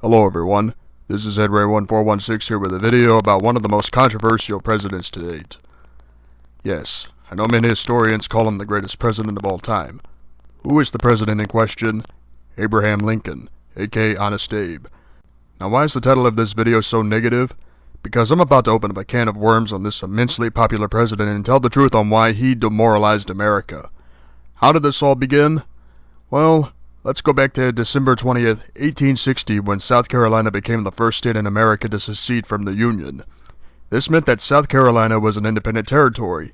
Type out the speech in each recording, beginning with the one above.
Hello everyone, this is EdRay1416 here with a video about one of the most controversial presidents to date. Yes, I know many historians call him the greatest president of all time. Who is the president in question? Abraham Lincoln, aka Honest Abe. Now why is the title of this video so negative? Because I'm about to open up a can of worms on this immensely popular president and tell the truth on why he demoralized America. How did this all begin? Well, let's go back to December 20th, 1860, when South Carolina became the first state in America to secede from the Union. This meant that South Carolina was an independent territory.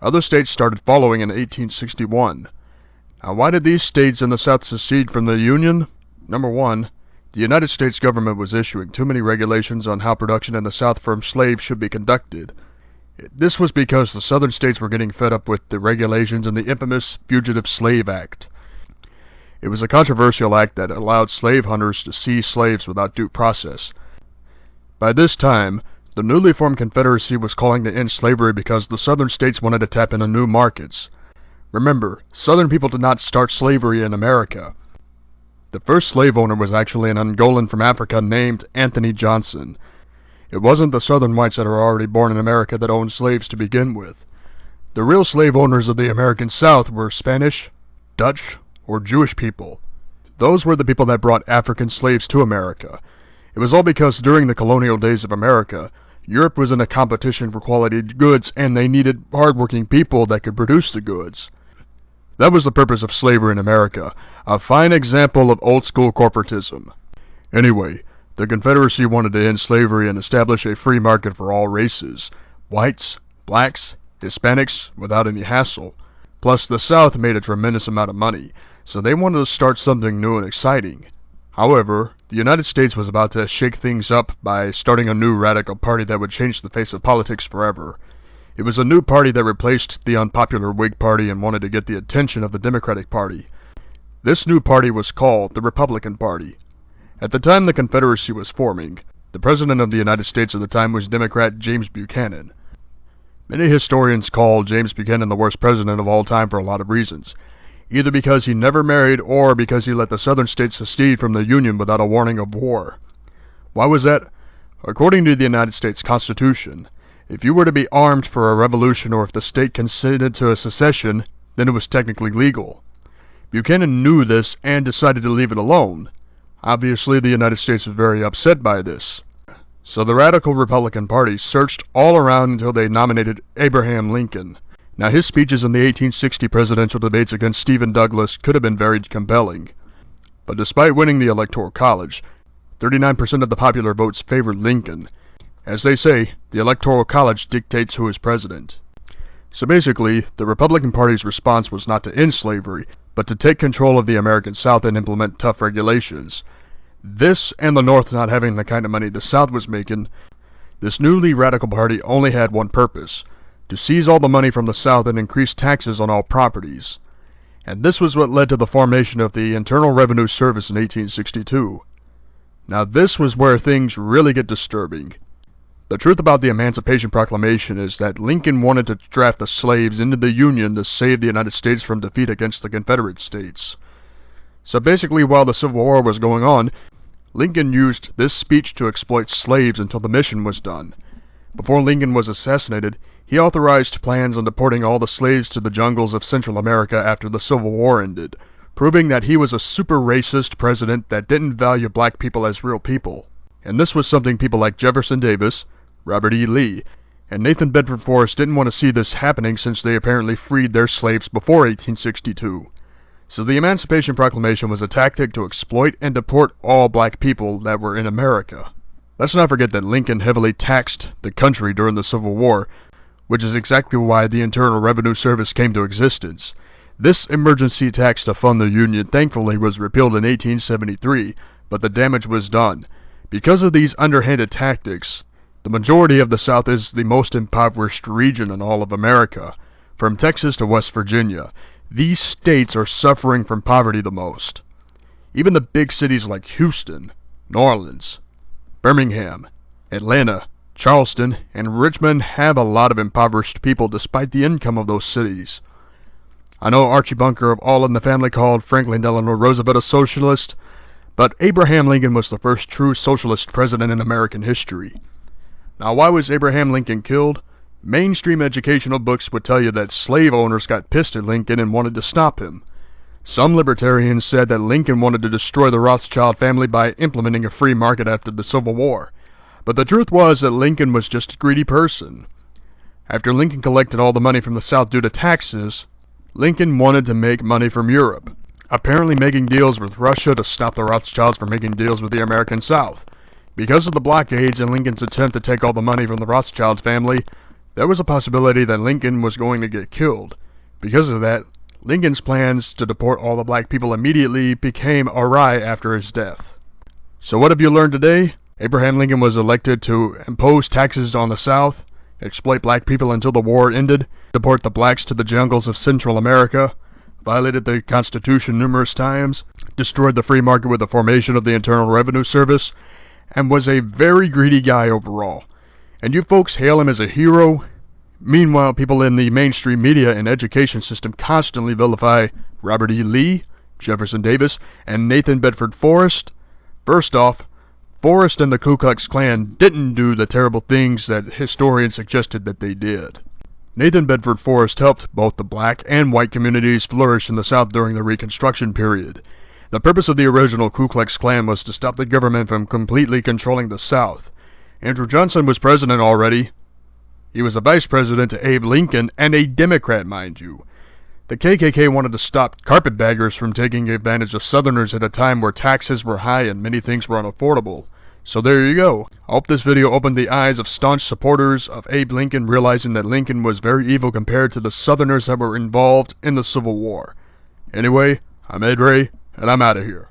Other states started following in 1861. Now, why did these states in the South secede from the Union? Number one, the United States government was issuing too many regulations on how production in the South from slaves should be conducted. This was because the southern states were getting fed up with the regulations in the infamous Fugitive Slave Act. It was a controversial act that allowed slave hunters to seize slaves without due process. By this time, the newly formed Confederacy was calling to end slavery because the southern states wanted to tap into new markets. Remember, southern people did not start slavery in America. The first slave owner was actually an Angolan from Africa named Anthony Johnson. It wasn't the southern whites that were already born in America that owned slaves to begin with. The real slave owners of the American South were Spanish, Dutch, or Jewish people. Those were the people that brought African slaves to America. It was all because during the colonial days of America, Europe was in a competition for quality goods and they needed hardworking people that could produce the goods. That was the purpose of slavery in America, a fine example of old-school corporatism. Anyway, the Confederacy wanted to end slavery and establish a free market for all races, whites, blacks, Hispanics, without any hassle. Plus, the South made a tremendous amount of money, so they wanted to start something new and exciting. However, the United States was about to shake things up by starting a new radical party that would change the face of politics forever. It was a new party that replaced the unpopular Whig Party and wanted to get the attention of the Democratic Party. This new party was called the Republican Party. At the time the Confederacy was forming, the President of the United States at the time was Democrat James Buchanan. Many historians call James Buchanan the worst president of all time for a lot of reasons, either because he never married or because he let the southern states secede from the Union without a warning of war. Why was that? According to the United States Constitution, if you were to be armed for a revolution or if the state consented to a secession, then it was technically legal. Buchanan knew this and decided to leave it alone. Obviously, the United States was very upset by this. So the radical Republican Party searched all around until they nominated Abraham Lincoln. Now his speeches in the 1860 presidential debates against Stephen Douglas could have been very compelling. But despite winning the Electoral College, 39% of the popular votes favored Lincoln. As they say, the Electoral College dictates who is president. So basically, the Republican Party's response was not to end slavery, but to take control of the American South and implement tough regulations. This, and the North not having the kind of money the South was making, this newly radical party only had one purpose: to seize all the money from the South and increase taxes on all properties. And this was what led to the formation of the Internal Revenue Service in 1862. Now this was where things really get disturbing. The truth about the Emancipation Proclamation is that Lincoln wanted to draft the slaves into the Union to save the United States from defeat against the Confederate States. So basically, while the Civil War was going on, Lincoln used this speech to exploit slaves until the mission was done. Before Lincoln was assassinated, he authorized plans on deporting all the slaves to the jungles of Central America after the Civil War ended, proving that he was a super racist president that didn't value black people as real people. And this was something people like Jefferson Davis, Robert E. Lee, and Nathan Bedford Forrest didn't want to see this happening since they apparently freed their slaves before 1862. So the Emancipation Proclamation was a tactic to exploit and deport all black people that were in America. Let's not forget that Lincoln heavily taxed the country during the Civil War, which is exactly why the Internal Revenue Service came to existence. This emergency tax to fund the Union thankfully was repealed in 1873, but the damage was done. Because of these underhanded tactics, the majority of the South is the most impoverished region in all of America, from Texas to West Virginia. These states are suffering from poverty the most. Even the big cities like Houston, New Orleans, Birmingham, Atlanta, Charleston, and Richmond have a lot of impoverished people despite the income of those cities. I know Archie Bunker of All in the Family called Franklin Delano Roosevelt a socialist, But Abraham Lincoln was the first true socialist president in American history. Now, why was Abraham Lincoln killed? Mainstream educational books would tell you that slave owners got pissed at Lincoln and wanted to stop him. Some libertarians said that Lincoln wanted to destroy the Rothschild family by implementing a free market after the Civil War. But the truth was that Lincoln was just a greedy person. After Lincoln collected all the money from the South due to taxes, Lincoln wanted to make money from Europe, apparently making deals with Russia to stop the Rothschilds from making deals with the American South. Because of the blockades and Lincoln's attempt to take all the money from the Rothschild family, there was a possibility that Lincoln was going to get killed. Because of that, Lincoln's plans to deport all the black people immediately became awry after his death. So what have you learned today? Abraham Lincoln was elected to impose taxes on the South, exploit black people until the war ended, deport the blacks to the jungles of Central America, violated the Constitution numerous times, destroyed the free market with the formation of the Internal Revenue Service, and was a very greedy guy overall. And you folks hail him as a hero. Meanwhile, people in the mainstream media and education system constantly vilify Robert E. Lee, Jefferson Davis, and Nathan Bedford Forrest. First off, Forrest and the Ku Klux Klan didn't do the terrible things that historians suggested that they did. Nathan Bedford Forrest helped both the black and white communities flourish in the South during the Reconstruction period. The purpose of the original Ku Klux Klan was to stop the government from completely controlling the South. Andrew Johnson was president already. He was a vice president to Abe Lincoln, and a Democrat, mind you. The KKK wanted to stop carpetbaggers from taking advantage of Southerners at a time where taxes were high and many things were unaffordable. So there you go. I hope this video opened the eyes of staunch supporters of Abe Lincoln, realizing that Lincoln was very evil compared to the Southerners that were involved in the Civil War. Anyway, I'm Ed Ray, and I'm out of here.